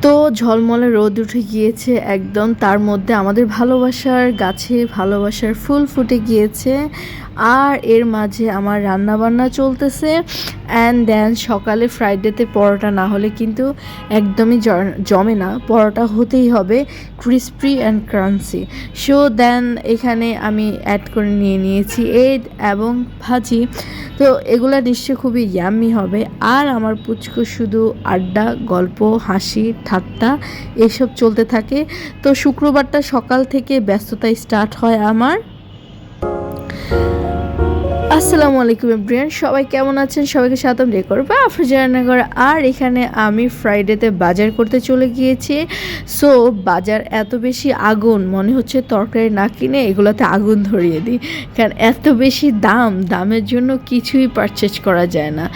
তো ঝলমলে রোদ উঠে গিয়েছে একদম, তার মধ্যে আমাদের ভালোবাসার গাছে ভালোবাসার ফুল ফুটে গিয়েছে। আর এর মাঝে আমার রান্না বান্না চলতেছে। অ্যান্ড দেন সকালে ফ্রাইডেতে পরোটা না হলে কিন্তু একদমই জমে না, পরোটা হতেই হবে crispy and crunchy. So then এখানে আমি অ্যাড করে নিয়েছি এগ এবং ভাজি। তো এগুলা নিশ্চয়ই খুবই ইয়াম্মি হবে। আর আমার পুচকু শুধু আড্ডা, গল্প, হাসি, ঠাট্টা এসব চলতে থাকে। তো শুক্রবারটা সকাল থেকে ব্যস্ততা স্টার্ট হয় আমার। আসসালামু আলাইকুম এভরিওয়ান, সবাই কেমন আছেন? সবাইকে স্বাগতম বা আফরোজানগর। আর এখানে আমি ফ্রাইডেতে বাজার করতে চলে গিয়েছি। সো বাজার এত বেশি আগুন, মনে হচ্ছে তরকারি না কিনে এগুলোতে আগুন ধরিয়ে দিই, কারণ এত বেশি দামের জন্য কিছুই পারচেজ করা যায় না,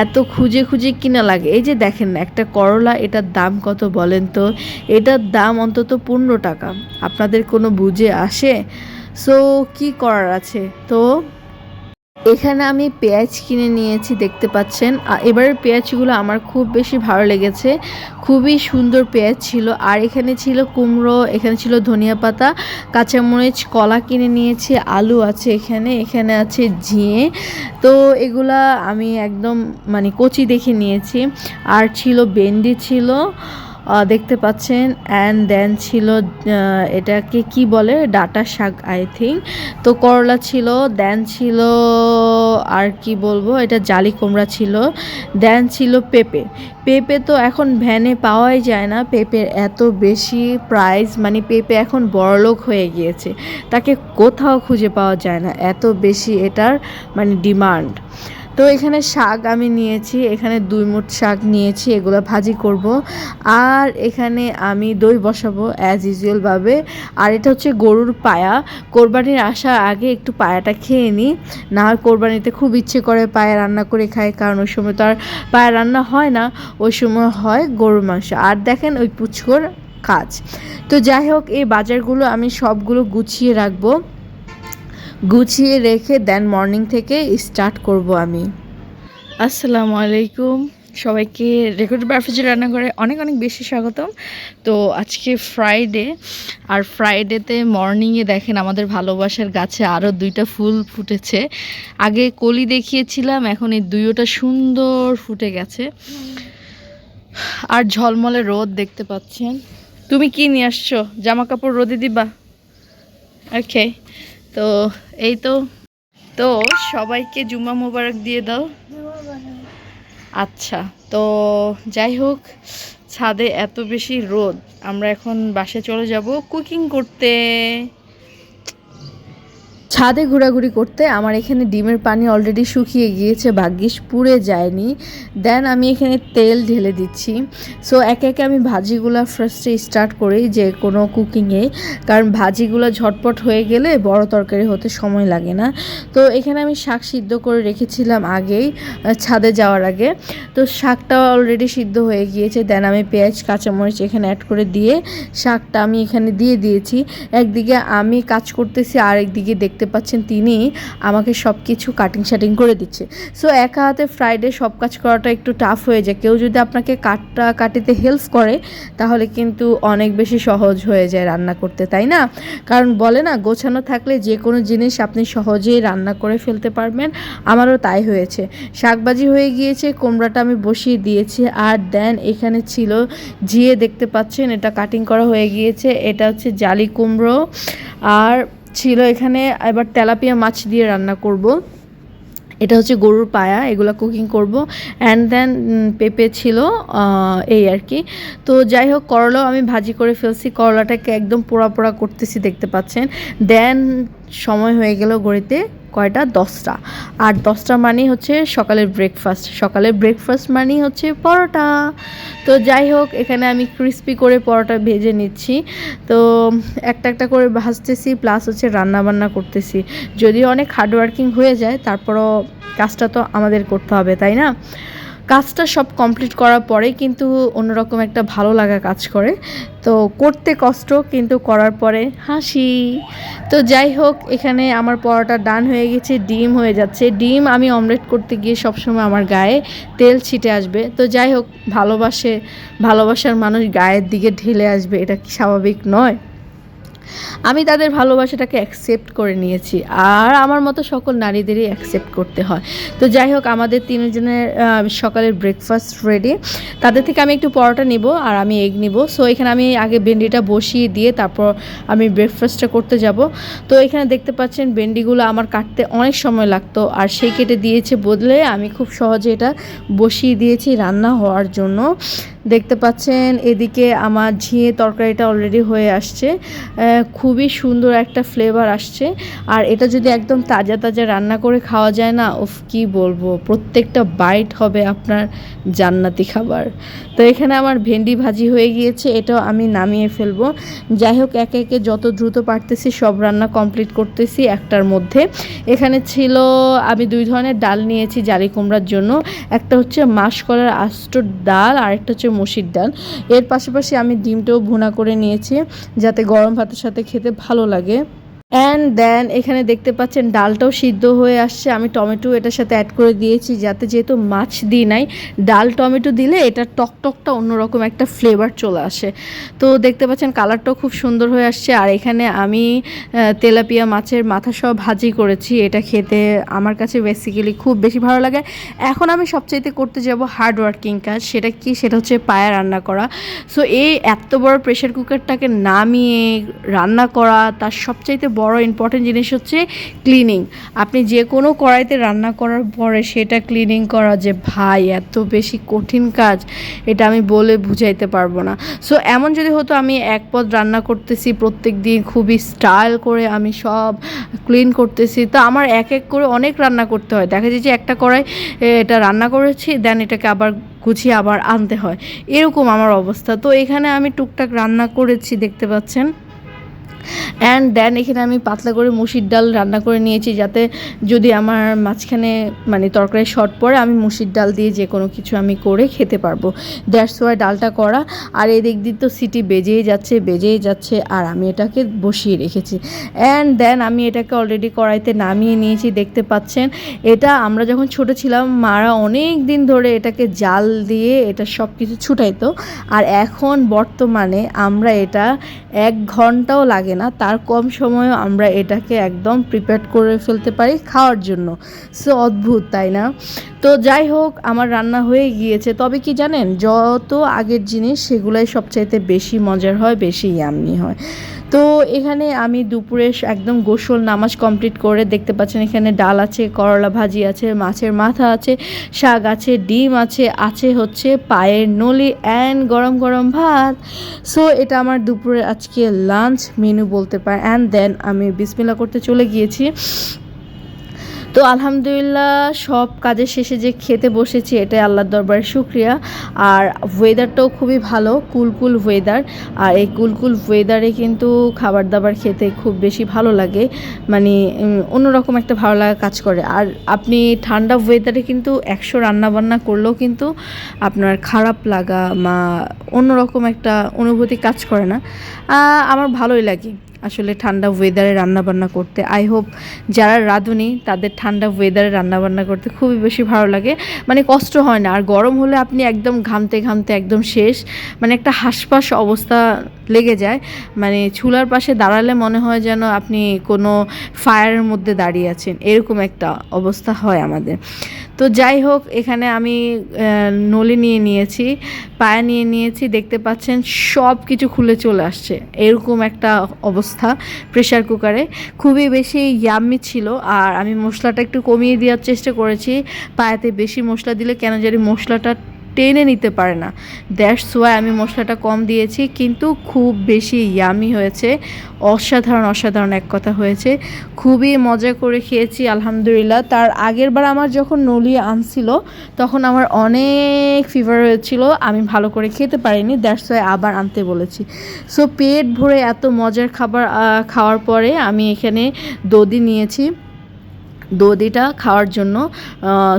এত খুঁজে খুঁজে কিনা লাগে। এই যে দেখেন না, একটা করলা, এটার দাম কত বলেন তো? এটার দাম অন্তত 15 টাকা। আপনাদের কোনো বুঝে আসে? সো কি করার আছে? তো এখানে আমি পেঁয়াজ কিনে নিয়েছি, দেখতে পাচ্ছেন। এবারের পেঁয়াজগুলো আমার খুব বেশি ভালো লেগেছে, খুবই সুন্দর পেঁয়াজ ছিল। আর এখানে ছিল কুমড়ো, এখানে ছিল ধনিয়া পাতা, কাঁচামরিচ, কলা কিনে নিয়েছি, আলু আছে এখানে আছে ঝিঙে। তো এগুলা আমি একদম মানে কচি দেখে নিয়েছি। আর ছিল ভেন্ডি ছিল, দেখতে পাচ্ছেন। অ্যান্ড দেন ছিল এটাকে কি বলে, ডাঁটা শাক আই থিঙ্ক। তো করলা ছিল, দেন ছিল আর কি বলবো, এটা জালি কুমড়া ছিল। দেন ছিল পেঁপে তো এখন ভ্যানে পাওয়াই যায় না, পেঁপের এত বেশি প্রাইস, মানে পেঁপে এখন বড়লোক হয়ে গিয়েছে, তাকে কোথাও খুঁজে পাওয়া যায় না, এত বেশি এটার মানে ডিমান্ড। তো এখানে শাক আমি নিয়েছি, এখানে 2 মুঠ শাক নিয়েছি, এগুলো ভাজি করব। আর এখানে আমি দই বসাবো অ্যাজ ইউজুয়ালভাবে। আর এটা হচ্ছে গরুর পায়া, কোরবানির আসার আগে একটু পায়াটা খেয়ে নিই, না হয় কোরবানিতে খুব ইচ্ছে করে পায়া রান্না করে খাই, কারণ ওই সময় তো আর পায়া রান্না হয় না, ওই সময় হয় গরুর মাংস। আর দেখেন ওই পুচকোর কাজ। তো যাই হোক, এই বাজারগুলো আমি সবগুলো গুছিয়ে রাখবো, গুছিয়ে রেখে দেন মর্নিং থেকে স্টার্ট করব আমি। আসসালামু আলাইকুম সবাইকে, রেকর্ড বাফেজি রান্নাঘরে অনেক অনেক বেশি স্বাগতম। তো আজকে ফ্রাইডে, আর ফ্রাইডেতে মর্নিংয়ে দেখেন আমাদের ভালোবাসার গাছে আরও 2টা ফুল ফুটেছে। আগে কলি দেখিয়েছিলাম, এখন এই 2টা সুন্দর ফুটে গেছে। আর ঝলমলে রোদ দেখতে পাচ্ছেন। তুমি কি নিয়ে আসছো? জামা কাপড় রোদে দিবা? ওকে, তো এই তো সবাইকে জুম্মা মোবারক দিয়ে দাও। আচ্ছা, তো যাই হোক, ছাদে এত বেশি রোদ, আমরা এখন বাসায় চলে যাব কুকিং করতে, ছাদে ঘোরাঘুরি করতে। আমার এখানে ডিমের পানি অলরেডি শুকিয়ে গিয়েছে, ভাগ্যিস পুড়ে যায়নি। দেন আমি এখানে তেল ঢেলে দিচ্ছি। সো একে একে আমি ভাজিগুলো ফার্স্টে স্টার্ট করি যে কোনো কুকিংয়ে, কারণ ভাজিগুলো ঝটপট হয়ে গেলে বড় তরকারি হতে সময় লাগে না। তো এখানে আমি শাক সিদ্ধ করে রেখেছিলাম আগেই, ছাদে যাওয়ার আগে। তো শাকটা অলরেডি সিদ্ধ হয়ে গিয়েছে। দেন আমি পেঁয়াজ, কাঁচামরিচ এখানে অ্যাড করে দিয়ে শাকটা আমি এখানে দিয়ে দিয়েছি। একদিকে আমি কাজ করতেছি, আর একদিকে দেখতে পাচ্ছেন তিনি আমাকে সব কিছু কাটিং করে দিচ্ছে। সো একা হাতে ফ্রাইডে সব কাজ করাটা একটু টাফ হয়ে যায়, কেউ যদি আপনাকে কাটিতে হেল্প করে তাহলে কিন্তু অনেক বেশি সহজ হয়ে যায় রান্না করতে, তাই না? কারণ বলে না, গোছানো থাকলে যে কোনো জিনিস আপনি সহজেই রান্না করে ফেলতে পারবেন। আমারও তাই হয়েছে। শাকভাজি হয়ে গিয়েছে, কুমড়াটা আমি বসিয়ে দিয়েছি। আর দেন এখানে ছিল ঝিয়ে, দেখতে পাচ্ছেন এটা কাটিং করা হয়ে গিয়েছে, এটা হচ্ছে জালি কুমড়ো। আর ছিল এখানে এবার তেলাপিয়া মাছ দিয়ে রান্না করব, এটা হচ্ছে গরুর পায়া, এগুলো কুকিং করব। অ্যান্ড দেন পেঁপে ছিল, এই আর কি। তো যাই হোক, করলাও আমি ভাজি করে ফেলছি, করলাটাকে একদম পোড়া পোড়া করতেছি, দেখতে পাচ্ছেন। দেন সময় হয়ে গেল ঘড়িতে কয়টা, 10টা। আর 10টা মানেই হচ্ছে সকালের ব্রেকফাস্ট মানেই হচ্ছে পরোটা। তো যাই হোক, এখানে আমি ক্রিস্পি করে পরোটা ভেজে নিচ্ছি। তো একটা একটা করে ভাজতেছি, প্লাস হচ্ছে রান্নাবান্না করতেছি। যদিও অনেক হার্ডওয়ার্কিং হয়ে যায়, তারপরও কাজটা তো আমাদের করতে হবে, তাই না? কাজটা সব কমপ্লিট করার পরে কিন্তু অন্যরকম একটা ভালো লাগা কাজ করে। তো করতে কষ্ট কিন্তু করার পরে হাসি। তো যাই হোক, এখানে আমার পরোটা ডান হয়ে গেছে, ডিম হয়ে যাচ্ছে। ডিম আমি অমলেট করতে গিয়ে সবসময় আমার গায়ে তেল ছিটে আসবে। তো যাই হোক, ভালোবাসার মানুষ গায়ের দিকে ঢেলে আসবে, এটা কি স্বাভাবিক নয়? আমি তাদের ভালোবাসাটাকে অ্যাকসেপ্ট করে নিয়েছি, আর আমার মতো সকল নারীদেরই অ্যাকসেপ্ট করতে হয়। তো যাই হোক, আমাদের তিনজনের সকালের ব্রেকফাস্ট রেডি। তাদের থেকে আমি একটু পরোটা নিব আর আমি এগ নিব। সো এখানে আমি আগে ভেন্ডিটা বসিয়ে দিয়ে তারপর আমি ব্রেকফাস্টটা করতে যাব। তো এখানে দেখতে পাচ্ছেন ভেন্ডিগুলো আমার কাটতে অনেক সময় লাগতো, আর সেই কেটে দিয়েছে বদলে আমি খুব সহজে এটা বসিয়ে দিয়েছি রান্না হওয়ার জন্য। দেখতে পাচ্ছেন এদিকে আমার ঝিঙে তরকারিটা অলরেডি হয়ে আসছে, খুবই সুন্দর একটা ফ্লেভার আসছে। আর এটা যদি একদম তাজা তাজা রান্না করে খাওয়া যায় না, উফ কি বলবো, প্রত্যেকটা বাইট হবে আপনার জান্নাতি খাবার। তো এখানে আমার ভেন্ডি ভাজি হয়ে গিয়েছে, এটাও আমি নামিয়ে ফেলবো। যাই হোক, একে একে যত দ্রুত পারতেছি সব রান্না কমপ্লিট করতেছি একটার মধ্যে। এখানে ছিল, আমি 2 ধরনের ডাল নিয়েছি জালি কুমড়ার জন্য। একটা হচ্ছে মাসকলার আস্ত ডাল, আর একটা হচ্ছে মসুর ডাল। এর পাশাপাশি আমি ডিমটাও ভুনা করে নিয়েছি যাতে গরম ভাতের সাথে খেতে ভালো লাগে। অ্যান্ড দেন এখানে দেখতে পাচ্ছেন ডালটাও সিদ্ধ হয়ে আসছে। আমি টমেটো এটার সাথে অ্যাড করে দিয়েছি যাতে, যেহেতু মাছ দিই নাই, ডাল টমেটো দিলে এটা টকটকটা অন্যরকম একটা ফ্লেভার চলে আসে। তো দেখতে পাচ্ছেন কালারটাও খুব সুন্দর হয়ে আসছে। আর এখানে আমি তেলাপিয়া মাছের মাথা সহ ভাজি করেছি, এটা খেতে আমার কাছে বেসিক্যালি খুব বেশি ভালো লাগে। এখন আমি সবচাইতে করতে যাব হার্ড ওয়ার্কিং কাজ, সেটা কি, সেটা হচ্ছে পায়া রান্না করা। সো এই এত বড় প্রেশার কুকারটাকে নামিয়ে রান্না করা, তার সবচাইতে বড় ইম্পর্টেন্ট জিনিস হচ্ছে ক্লিনিং। আপনি যে কোনো কড়াইতে রান্না করার পরে সেটা ক্লিনিং করা যে ভাই এত বেশি কঠিন কাজ, এটা আমি বলে বুঝাইতে পারবো না। সো এমন যদি হতো আমি এক পদ রান্না করতেছি প্রত্যেক দিন, খুবই স্টাইল করে আমি সব ক্লিন করতেছি, তো আমার এক এক করে অনেক রান্না করতে হয়। দেখা যায় যে একটা কড়াই এটা রান্না করেছি, দেন এটাকে আবার গুছিয়ে আবার আনতে হয়, এরকম আমার অবস্থা। তো এখানে আমি টুকটাক রান্না করেছি দেখতে পাচ্ছেন। অ্যান্ড দেন এখানে আমি পাতলা করে মুসুর ডাল রান্না করে নিয়েছি, যাতে যদি আমার মাঝখানে মানে তরকারি শর্ট পড়ে আমি মুসুর ডাল দিয়ে যে কোনো কিছু আমি করে খেতে পারবো। দ্যাটস ওয়াই ডালটা করা। আর এদিক দিয়ে তো সিটি বেজেই যাচ্ছে, আর আমি এটাকে বসিয়ে রেখেছি। অ্যান্ড দেন আমি এটাকে অলরেডি কড়াইতে নামিয়ে নিয়েছি দেখতে পাচ্ছেন। এটা আমরা যখন ছোটো ছিলাম মারা অনেক দিন ধরে এটাকে জাল দিয়ে এটা সব কিছু ছুটাইতো, আর এখন বর্তমানে আমরা এটা 1 ঘন্টাও লাগে না, তার কম সময়েও আমরা এটাকে একদম প্রিপেয়ার করে ফেলতে পারি খাওয়ার জন্য। সো অদ্ভুত, তাই না? তো যাই হোক, আমার রান্না হয়ে গিয়েছে। তবে কি জানেন, যত আগের জিনিস সেগুলাই সবচাইতে বেশি মজার হয়, বেশি ইয়াম্মি হয়। তো এখানে আমি দুপুরে একদম গোসল নামাজ কমপ্লিট করে দেখতে পাচ্ছেন এখানে ডাল আছে, করলা ভাজি আছে, মাছের মাথা আছে, শাক আছে, ডিম আছে হচ্ছে পায়ের নলি, অ্যান্ড গরম গরম ভাত। সো এটা আমার দুপুরে আজকে লাঞ্চ মেনু বলতে পারে। অ্যান্ড দেন আমি বিসমিল্লাহ করতে চলে গিয়েছি। তো আলহামদুলিল্লাহ সব কাজের শেষে যে খেতে বসেছি, এটাই আল্লাহর দরবারে শুকরিয়া। আর ওয়েদারটাও খুবই ভালো, কুলকুল ওয়েদার। আর এই কুলকুল ওয়েদারে কিন্তু খাবার দাবার খেতে খুব বেশি ভালো লাগে, মানে অন্যরকম একটা ভালো লাগা কাজ করে। আর আপনি ঠান্ডা ওয়েদারে কিন্তু 100 রান্নাবান্না করলেও কিন্তু আপনার খারাপ লাগা বা অন্যরকম একটা অনুভূতি কাজ করে না। আমার ভালোই লাগে আসলে ঠান্ডা ওয়েদারে রান্নাবান্না করতে। আই হোপ যারা রাঁধুনি তাদের ঠান্ডা ওয়েদারে রান্নাবান্না করতে খুবই বেশি ভালো লাগে, মানে কষ্ট হয় না। আর গরম হলে আপনি একদম ঘামতে ঘামতে একদম শেষ, মানে একটা হাঁসফাঁস অবস্থা লেগে যায়, মানে চুলার পাশে দাঁড়ালে মনে হয় যেন আপনি কোনো ফায়ারের মধ্যে দাঁড়িয়ে আছেন, এরকম একটা অবস্থা হয় আমাদের। তো যাই হোক, এখানে আমি নলি নিয়ে নিয়েছি, পায়া নিয়ে নিয়েছি, দেখতে পাচ্ছেন সব কিছু খুলে চলে আসছে, এরকম একটা অবস্থা প্রেশার কুকারে। খুবই বেশি ইয়াম্মি ছিল। আর আমি মশলাটা একটু কমিয়ে দেওয়ার চেষ্টা করেছি, পায়াতে বেশি মশলা দিলে কেন জানি মশলাটা টেনে নিতে পারে না, দ্যাটস ওয়াই আমি মশলাটা কম দিয়েছি, কিন্তু খুব বেশি ইয়ামি হয়েছে, অসাধারণ এক কথা হয়েছে। খুবই মজা করে খেয়েছি আলহামদুলিল্লাহ। তার আগের বার আমার যখন নলি আনছিল তখন আমার অনেক ফিভার হয়েছিল, আমি ভালো করে খেতে পারিনি, দ্যাটস ওয়াই আবার আনতে বলেছি। সো পেট ভরে এত মজার খাবার খাওয়ার পরে আমি এখানে দধি নিয়েছি, দধিটা খাওয়ার জন্য।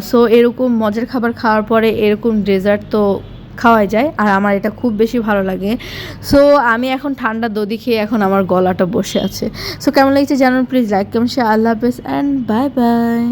সো এরকম মজার খাবার খাওয়ার পরে এরকম ডেজার্ট তো খাওয়াই যায়, আর আমার এটা খুব বেশি ভালো লাগে। সো আমি এখন ঠান্ডা দধি খেয়ে এখন আমার গলাটা বসে আছে। সো কেমন লাগছে জানান প্লিজ, লাইক কমেন্ট শেয়ার। আল্লাহ হাফেজ অ্যান্ড বাই বাই।